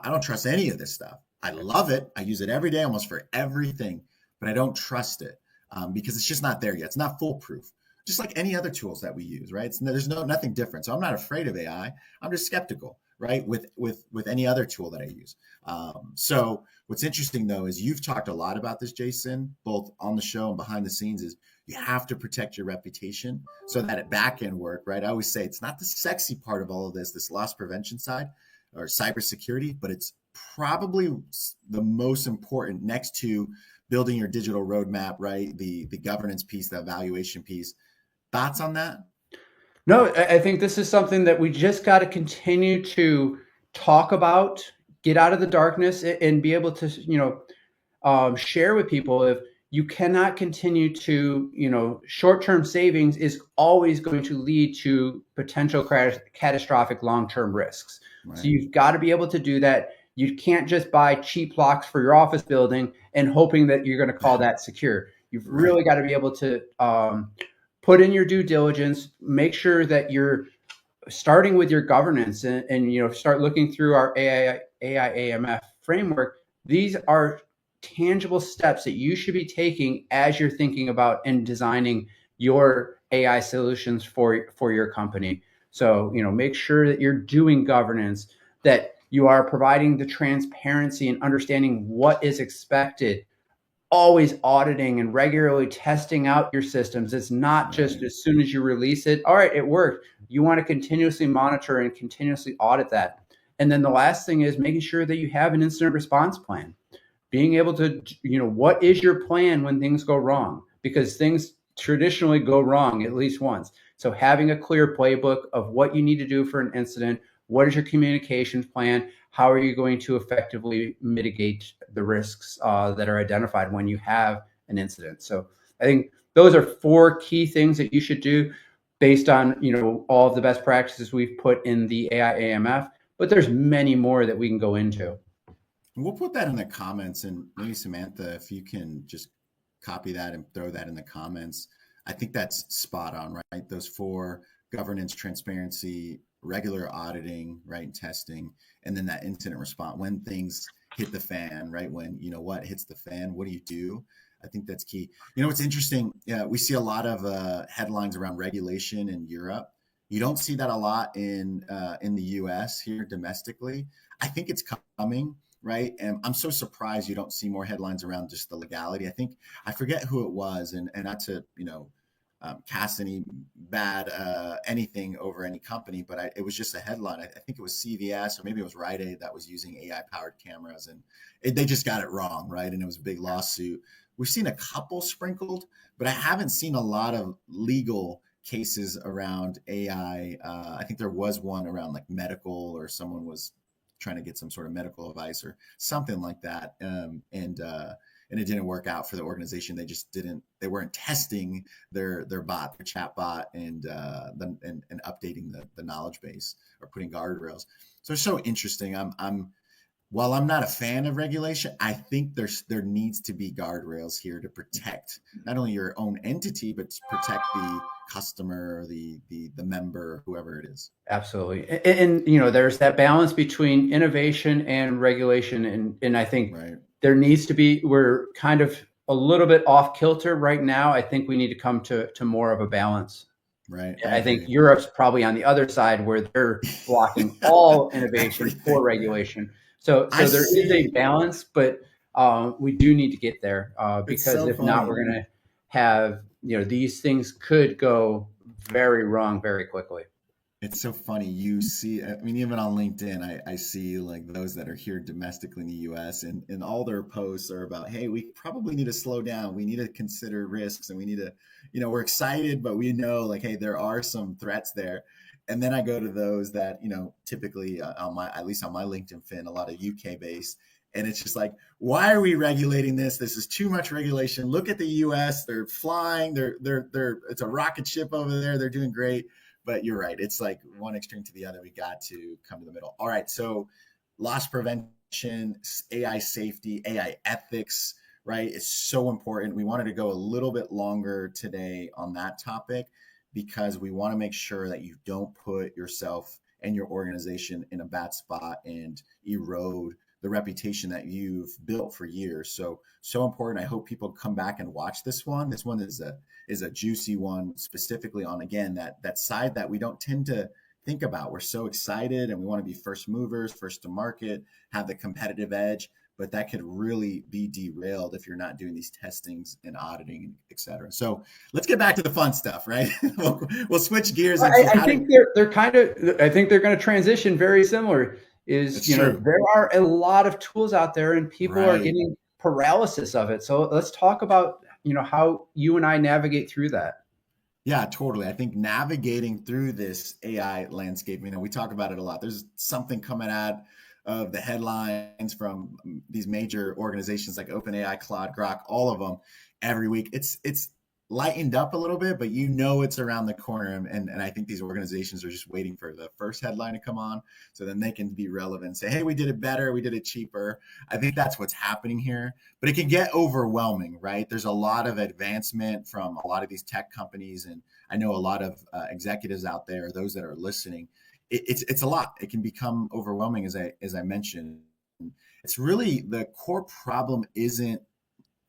I don't trust any of this stuff. I love it. I use it every day, almost for everything, but I don't trust it because it's just not there yet. It's not foolproof. Just like any other tools that we use, right? There's nothing different. So I'm not afraid of AI. I'm just skeptical, right? With any other tool that I use. So what's interesting though is you've talked a lot about this, Jason, both on the show and behind the scenes. Is you have to protect your reputation so that at back end work, right? I always say it's not the sexy part of all of this loss prevention side or cybersecurity, but it's probably the most important next to building your digital roadmap, right? The governance piece, the evaluation piece. Thoughts on that? No, I think this is something that we just got to continue to talk about, get out of the darkness, and be able to, share with people. If you cannot continue to, short-term savings is always going to lead to potential catastrophic long-term risks. So Right. you've got to be able to do that. You can't just buy cheap blocks for your office building and hoping that you're going to call that secure. You've Right. really got to be able to put in your due diligence, make sure that you're starting with your governance, and start looking through our AIAMF framework. These are tangible steps that you should be taking as you're thinking about and designing your AI solutions for your company. So, make sure that you're doing governance, that you are providing the transparency and understanding what is expected, always auditing and regularly testing out your systems. It's not just Right. as soon as you release it, all right, it worked. You want to continuously monitor and continuously audit that. And then the last thing is making sure that you have an incident response plan. Being able to, what is your plan when things go wrong? Because things traditionally go wrong at least once. So having a clear playbook of what you need to do for an incident, what is your communications plan? How are you going to effectively mitigate the risks that are identified when you have an incident? So I think those are four key things that you should do based on all of the best practices we've put in the AIAMF. But there's many more that we can go into. We'll put that in the comments, and maybe Samantha, if you can just copy that and throw that in the comments. I think that's spot on, right? Those four: governance, transparency, regular auditing, right, and testing, and then that incident response when things hit the fan, right? When what hits the fan, what do you do? I think that's key. What's interesting? Yeah, we see a lot of headlines around regulation in Europe. You don't see that a lot in the U.S. here domestically. I think it's coming, right? And I'm so surprised you don't see more headlines around just the legality. I forget who it was, and not to cast any bad anything over any company, but it was just a headline. I think it was CVS or maybe it was Rite Aid that was using AI powered cameras, and they just got it wrong, right? And it was a big lawsuit. We've seen a couple sprinkled, but I haven't seen a lot of legal cases around AI. I think there was one around like medical, or someone was trying to get some sort of medical advice or something like that. And it didn't work out for the organization. They just didn't. They weren't testing their bot, their chat bot, and updating the knowledge base or putting guardrails. So it's so interesting. I'm while I'm not a fan of regulation, I think there needs to be guardrails here to protect not only your own entity, but to protect the customer, the member, whoever it is. Absolutely. And, there's that balance between innovation and regulation. And I think Right, there needs to be, we're kind of a little bit off kilter right now. I think we need to come to more of a balance. right. I I think agree. Europe's probably on the other side where they're blocking all innovation for Everything. regulation. So, I so there is a see. balance, but we do need to get there It's because so if not, funny. we're going to have, these things could go very wrong very quickly. It's so funny. You see, I mean, even on LinkedIn, I see like those that are here domestically in the US, and all their posts are about, hey, we probably need to slow down. We need to consider risks, and we need to, we're excited, but we know like, hey, there are some threats there. And then I go to those that, typically on at least on my LinkedIn fin, a lot of UK based. And it's just like, why are we regulating this? This is too much regulation. Look at the US. They're flying. It's a rocket ship over there. They're doing great. But you're right. It's like one extreme to the other. We got to come to the middle. All right. So loss prevention, AI safety, AI ethics, right? It's so important. We wanted to go a little bit longer today on that topic because we want to make sure that you don't put yourself and your organization in a bad spot and erode the reputation that you've built for years. So important. I hope people come back and watch this one. This one is a juicy one, specifically on, again, that side that we don't tend to think about. We're so excited and we want to be first movers, first to market, have the competitive edge, but that could really be derailed if you're not doing these testings and auditing, et cetera. So let's get back to the fun stuff, right? We'll switch gears. I think they're kind of, I think they're going to transition very similar. Is, you know, there are a lot of tools out there and people are getting paralysis of it. So let's talk about, you know, how you and I navigate through that. Yeah, totally. I think navigating through this AI landscape, you know, we talk about it a lot. There's something coming out of the headlines from these major organizations like OpenAI, Claude, Grok, all of them every week. It's lightened up a little bit, but you know it's around the corner. And I think these organizations are just waiting for the first headline to come on so then they can be relevant and say, hey, we did it better, we did it cheaper. I think that's what's happening here. But it can get overwhelming, right? There's a lot of advancement from a lot of these tech companies. And I know a lot of executives out there, those that are listening. It's a lot. It can become overwhelming, as I mentioned. It's really, the core problem isn't,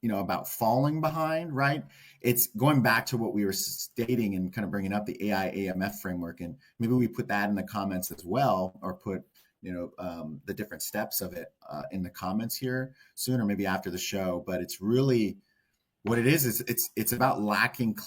you know, about falling behind, right? It's going back to what we were stating and kind of bringing up the AI AMF framework. And maybe we put that in the comments as well, or put, you know, the different steps of it in the comments here soon, or maybe after the show. But it's really, what it is it's about lacking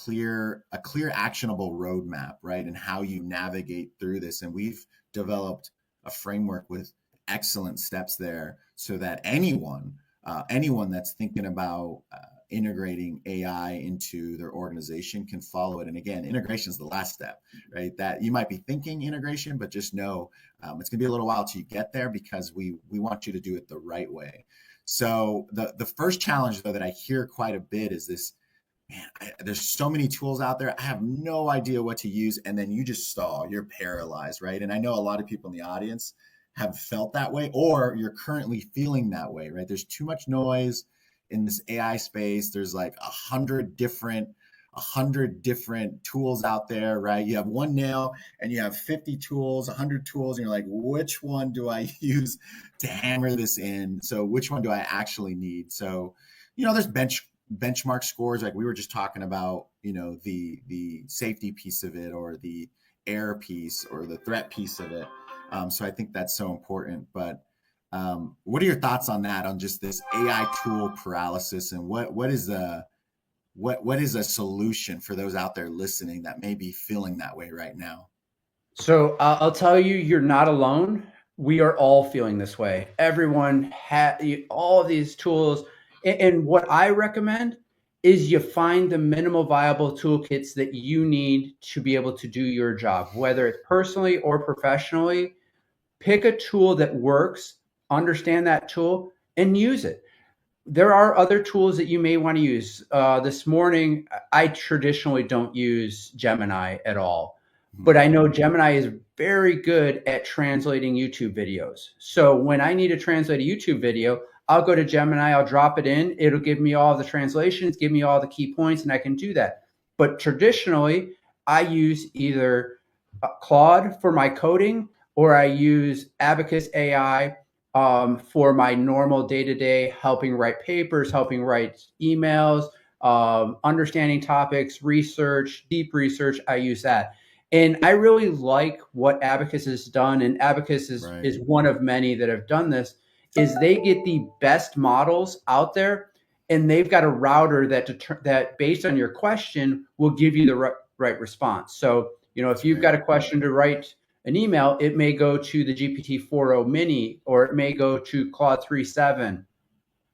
a clear actionable roadmap, right? And how you navigate through this. And we've developed a framework with excellent steps there so that anyone that's thinking about integrating AI into their organization can follow it. And again, integration is the last step, right? That you might be thinking integration, but just know it's gonna be a little while till you get there, because we want you to do it the right way. So the first challenge, though, that I hear quite a bit is this, man, there's so many tools out there. I have no idea what to use. And then you just stall, you're paralyzed, right? And I know a lot of people in the audience have felt that way, or you're currently feeling that way, right? There's too much noise in this AI space. There's like 100 different tools out there, right? You have one nail and you have 50 tools, 100 tools, and you're like, which one do I use to hammer this in? So which one do I actually need? So, you know, there's benchmark scores, like we were just talking about, you know, the safety piece of it, or the error piece, or the threat piece of it. So I think that's so important. But what are your thoughts on that, on just this AI tool paralysis, and what is a solution for those out there listening that may be feeling that way right now? So I'll tell you, you're not alone. We are all feeling this way. Everyone has all of these tools. And what I recommend is you find the minimal viable toolkits that you need to be able to do your job, whether it's personally or professionally. Pick a tool that works, understand that tool, and use it. There are other tools that you may want to use. This morning, I traditionally don't use Gemini at all, but I know Gemini is very good at translating YouTube videos. So when I need to translate a YouTube video, I'll go to Gemini, I'll drop it in, it'll give me all the translations, give me all the key points, and I can do that. But traditionally, I use either Claude for my coding, or I use Abacus AI for my normal day-to-day, helping write papers, helping write emails, understanding topics, research, deep research. I use that. And I really like what Abacus has done, and Abacus is one of many that have done this, is they get the best models out there, and they've got a router that based on your question will give you the right response. So, you know, if you've got a question to write an email, it may go to the GPT-4o mini, or it may go to Claude 3.7.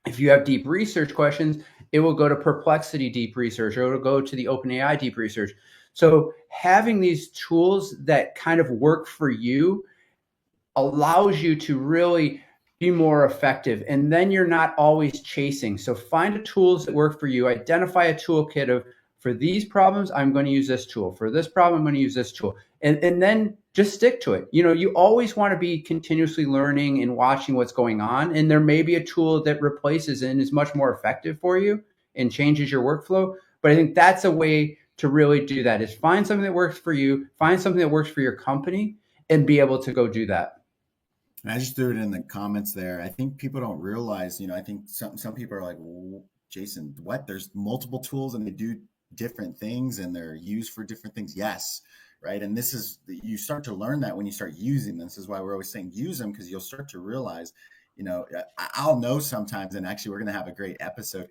If you have deep research questions, it will go to Perplexity Deep Research, or it will go to the OpenAI Deep Research. So having these tools that kind of work for you allows you to really be more effective. And then you're not always chasing. So find the tools that work for you. Identify a toolkit of, for these problems, I'm going to use this tool. For this problem, I'm going to use this tool. And then just stick to it. You know, you always want to be continuously learning and watching what's going on. And there may be a tool that replaces and is much more effective for you and changes your workflow. But I think that's a way to really do that, is find something that works for you, find something that works for your company, and be able to go do that. And I just threw it in the comments there. I think people don't realize, I think some people are like, well, Jason, what? There's multiple tools and they do different things and they're used for different things. Yes. Right. And you start to learn that when you start using them. This is why we're always saying use them, because you'll start to realize, I'll know sometimes, and actually we're going to have a great episode